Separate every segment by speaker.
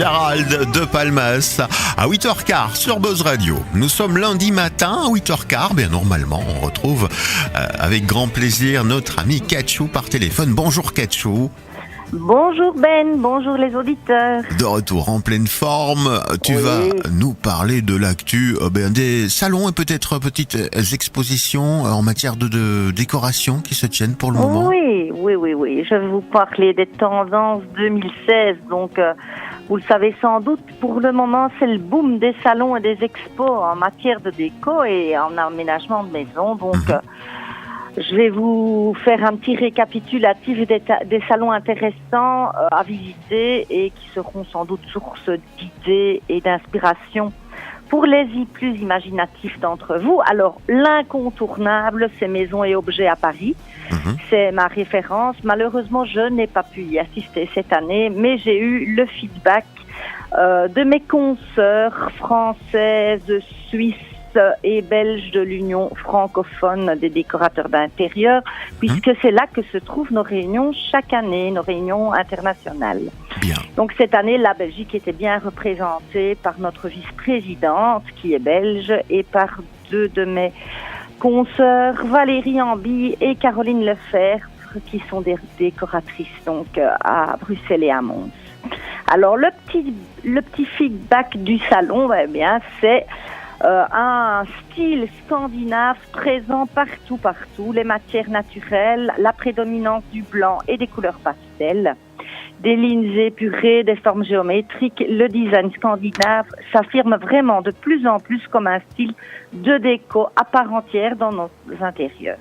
Speaker 1: Gérald de Palmas à 8h15 sur Buzz Radio. Nous sommes lundi matin à 8h15. Bien normalement, on retrouve avec grand plaisir notre ami Katchou par téléphone. Bonjour Katchou.
Speaker 2: Bonjour Ben, bonjour les auditeurs.
Speaker 1: De retour en pleine forme, tu vas nous parler de l'actu des salons et peut-être petites expositions en matière de décoration qui se tiennent pour le moment.
Speaker 2: Oui. Je vais vous parler des tendances 2016. Donc, vous le savez sans doute, pour le moment, c'est le boom des salons et des expos en matière de déco et en aménagement de maison. Donc, je vais vous faire un petit récapitulatif des salons intéressants à visiter et qui seront sans doute source d'idées et d'inspiration pour les plus imaginatifs d'entre vous. Alors, l'incontournable, c'est Maisons et Objets à Paris. C'est ma référence. Malheureusement, je n'ai pas pu y assister cette année, mais j'ai eu le feedback de mes consoeurs françaises, suisses et belges de l'Union francophone des décorateurs d'intérieur, puisque c'est là que se trouvent nos réunions chaque année, nos réunions internationales.
Speaker 1: Bien.
Speaker 2: Donc cette année, la Belgique était bien représentée par notre vice-présidente, qui est belge, et par deux de mes consoeurs, Valérie Amby et Caroline Lefebvre, qui sont des décoratrices donc à Bruxelles et à Mons. Alors le petit feedback du salon, c'est un style scandinave présent partout, les matières naturelles, la prédominance du blanc et des couleurs pastel, des lignes épurées, des formes géométriques. Le design scandinave s'affirme vraiment de plus en plus comme un style de déco à part entière dans nos intérieurs.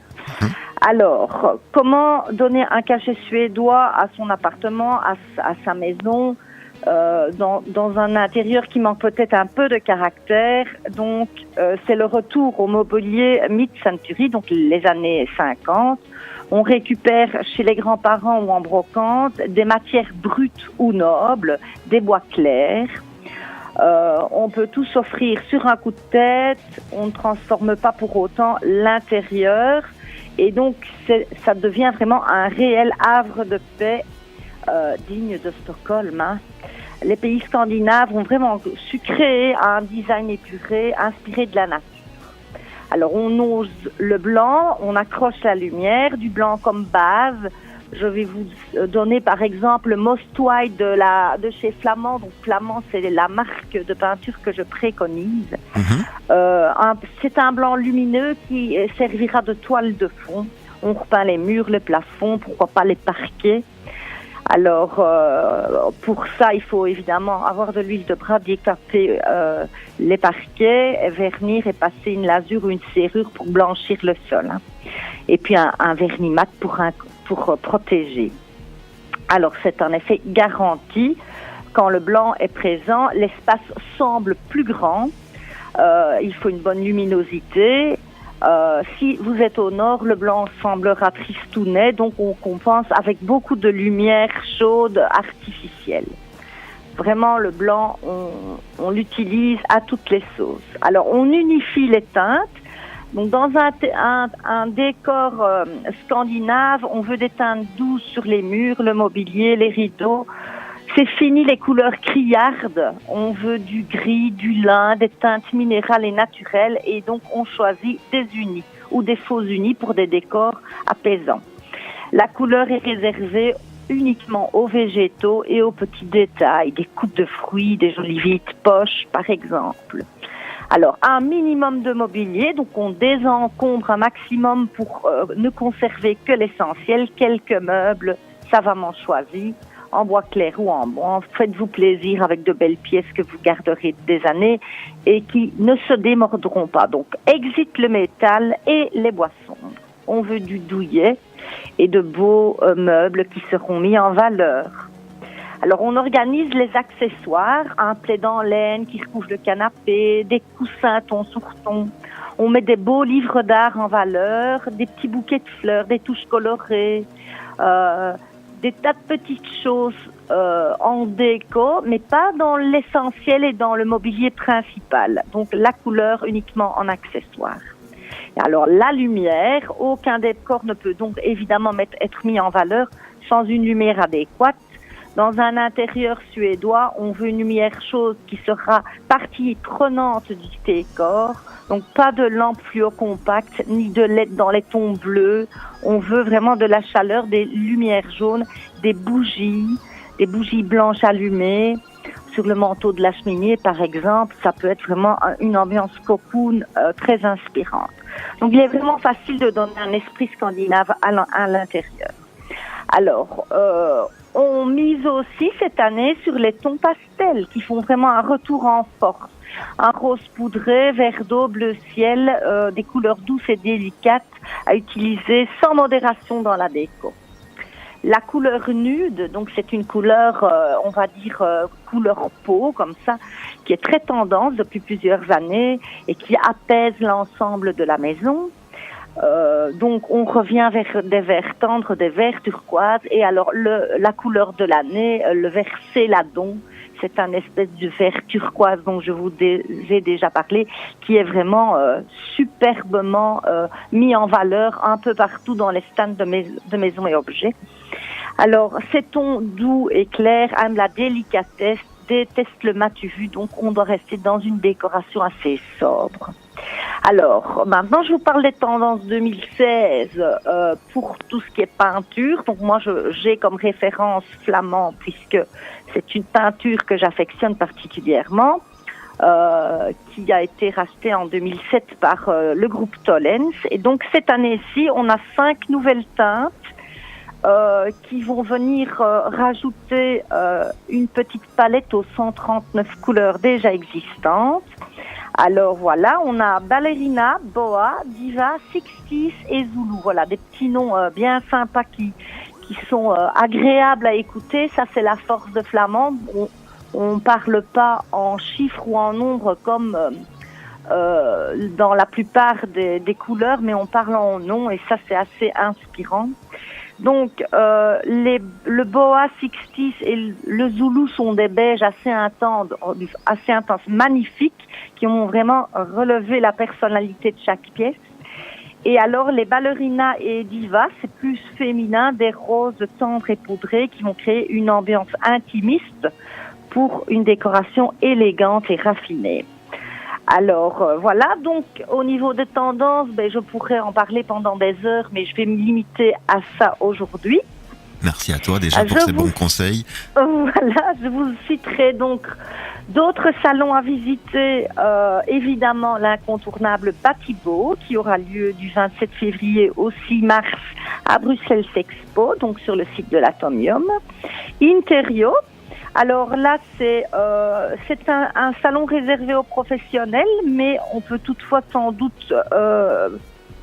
Speaker 2: Alors, comment donner un cachet suédois à son appartement, à sa maison, dans un intérieur qui manque peut-être un peu de caractère? Donc, c'est le retour au mobilier mid-century, donc les années 50. On récupère chez les grands-parents ou en brocante des matières brutes ou nobles, des bois clairs. On peut tout s'offrir sur un coup de tête. On ne transforme pas pour autant l'intérieur. Et donc, ça devient vraiment un réel havre de paix digne de Stockholm. Les pays scandinaves ont vraiment su créer un design épuré, inspiré de la nature. Alors, on ose le blanc, on accroche la lumière, du blanc comme base. Je vais vous donner par exemple Most White de chez Flamand. Donc, Flamand, c'est la marque de peinture que je préconise. C'est un blanc lumineux qui servira de toile de fond. On repeint les murs, le plafond, pourquoi pas les parquets. Alors, pour ça, il faut évidemment avoir de l'huile de bras, décaper les parquets, vernir et passer une lasure ou une serrure pour blanchir le sol. Et puis un vernis mat pour protéger. Alors, c'est en effet garanti. Quand le blanc est présent, l'espace semble plus grand. Il faut une bonne luminosité. Si vous êtes au nord, le blanc semblera tristounet, donc on compense avec beaucoup de lumière chaude artificielle. Vraiment, le blanc, on l'utilise à toutes les sauces. Alors, on unifie les teintes. Donc, dans un décor scandinave, on veut des teintes douces sur les murs, le mobilier, les rideaux. C'est fini les couleurs criardes. On veut du gris, du lin, des teintes minérales et naturelles. Et donc, on choisit des unis ou des faux unis pour des décors apaisants. La couleur est réservée uniquement aux végétaux et aux petits détails, des coups de fruits, des jolies vitres poches, par exemple. Alors, un minimum de mobilier, donc on désencombre un maximum pour ne conserver que l'essentiel, quelques meubles savamment choisis, en bois clair ou en bois. Faites-vous plaisir avec de belles pièces que vous garderez des années et qui ne se démordront pas. Donc, exit le métal et les boissons. On veut du douillet et de beaux meubles qui seront mis en valeur. Alors, on organise les accessoires, un plaid en laine qui recouvre le canapé, des coussins ton sur ton. On met des beaux livres d'art en valeur, des petits bouquets de fleurs, des touches colorées, des tas de petites choses en déco, mais pas dans l'essentiel et dans le mobilier principal. Donc, la couleur uniquement en accessoire. Alors, la lumière, aucun décor ne peut donc évidemment être mis en valeur sans une lumière adéquate. dans un intérieur suédois, on veut une lumière chaude qui sera partie prenante du décor. Donc pas de lampes fluo compactes, ni de LED dans les tons bleus. On veut vraiment de la chaleur, des lumières jaunes, des bougies blanches allumées sur le manteau de la cheminée, par exemple. Ça peut être vraiment une ambiance cocoon très inspirante. Donc il est vraiment facile de donner un esprit scandinave à l'intérieur. Alors, on mise aussi cette année sur les tons pastels qui font vraiment un retour en force. Un rose poudré, vert d'eau, bleu ciel, des couleurs douces et délicates à utiliser sans modération dans la déco. La couleur nude, donc c'est une couleur, on va dire couleur peau comme ça, qui est très tendance depuis plusieurs années et qui apaise l'ensemble de la maison. Donc on revient vers des verts tendres, des verts turquoises, et alors la couleur de l'année, le vert céladon, c'est un espèce de vert turquoise dont je vous ai déjà parlé, qui est vraiment superbement mis en valeur un peu partout dans les stands de maisons et objets. Alors ces tons doux et clairs aiment la délicatesse, détestent le matu vu, donc on doit rester dans une décoration assez sobre. Alors, maintenant, je vous parle des tendances 2016 pour tout ce qui est peinture. Donc, moi, j'ai comme référence flamand, puisque c'est une peinture que j'affectionne particulièrement, qui a été rachetée en 2007 par le groupe Tollens. Et donc, cette année-ci, on a 5 nouvelles teintes qui vont venir rajouter une petite palette aux 139 couleurs déjà existantes. Alors voilà, on a Ballerina, Boa, Diva, Sixties et Zulu. Voilà, des petits noms bien sympas qui sont agréables à écouter. Ça, c'est la force de flamand. On parle pas en chiffres ou en nombres comme dans la plupart des couleurs, mais on parle en noms et ça, c'est assez inspirant. Donc, le Boa, Sixties et le Zulu sont des beiges assez intenses, magnifiques, qui ont vraiment relevé la personnalité de chaque pièce. Et alors, les ballerinas et divas, c'est plus féminin, des roses tendres et poudrées qui vont créer une ambiance intimiste pour une décoration élégante et raffinée. Alors, voilà, donc au niveau des tendances, je pourrais en parler pendant des heures, mais je vais me limiter à ça aujourd'hui.
Speaker 1: Merci à toi déjà pour ces bons conseils.
Speaker 2: Voilà, je vous citerai donc d'autres salons à visiter. Évidemment, l'incontournable Batibo, qui aura lieu du 27 février au 6 mars à Bruxelles Expo, donc sur le site de l'Atomium. Interio. Alors là, c'est un salon réservé aux professionnels, mais on peut toutefois sans doute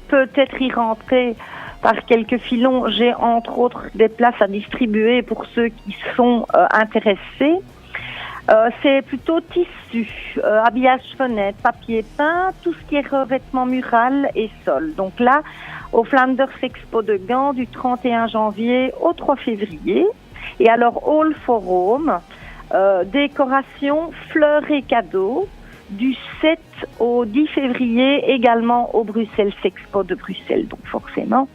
Speaker 2: peut-être y rentrer par quelques filons. J'ai entre autres des places à distribuer pour ceux qui sont intéressés. C'est plutôt tissu, habillage fenêtre, papier peint, tout ce qui est revêtement mural et sol. Donc là, au Flanders Expo de Gand du 31 janvier au 3 février. Et alors, All for Home, décoration, fleurs et cadeaux, du 7 au 10 février, également au Bruxelles Expo de Bruxelles, donc forcément.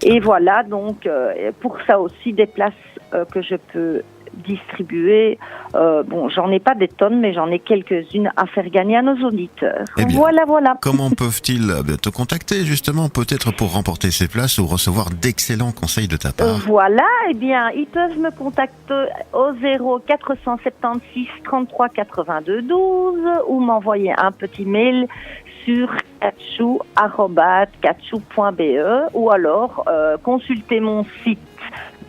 Speaker 2: Et voilà, donc, pour ça aussi, des places que je peux distribuer. J'en ai pas des tonnes, mais j'en ai quelques-unes à faire gagner à nos auditeurs.
Speaker 1: Eh bien,
Speaker 2: voilà.
Speaker 1: Comment peuvent-ils te contacter, justement, peut-être pour remporter ces places ou recevoir d'excellents conseils de ta part?
Speaker 2: Voilà, eh bien, ils peuvent me contacter au 0476 33 82 12 ou m'envoyer un petit mail sur katchou@katchou.be ou alors consulter mon site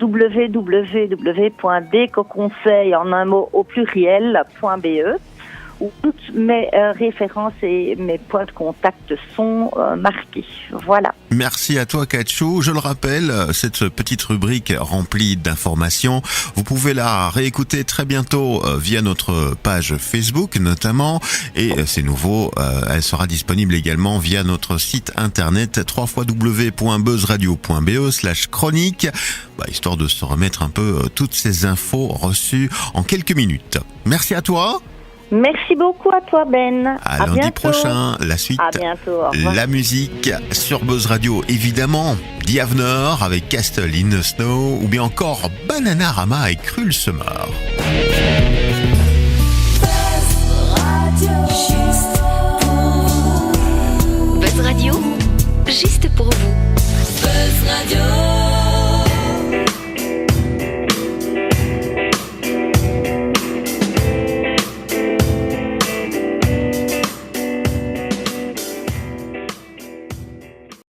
Speaker 2: www.decoconseil en un mot au pluriel.be où toutes mes références et mes points de contact sont marqués. Voilà.
Speaker 1: Merci à toi, Katchou. Je le rappelle, cette petite rubrique remplie d'informations, vous pouvez la réécouter très bientôt via notre page Facebook notamment. Et c'est nouveau, elle sera disponible également via notre site internet www.buzzradio.be/chronique, histoire de se remettre un peu toutes ces infos reçues en quelques minutes. Merci à toi.
Speaker 2: Merci beaucoup à toi, Ben.
Speaker 1: À
Speaker 2: À
Speaker 1: lundi
Speaker 2: bientôt.
Speaker 1: prochain, la suite,
Speaker 2: À bientôt. Au revoir.
Speaker 1: la musique sur Buzz Radio, évidemment. Diavenor avec Castle in the Snow ou bien encore Bananarama avec Cruel Summer.
Speaker 3: Buzz Radio, juste pour vous.
Speaker 4: Buzz Radio.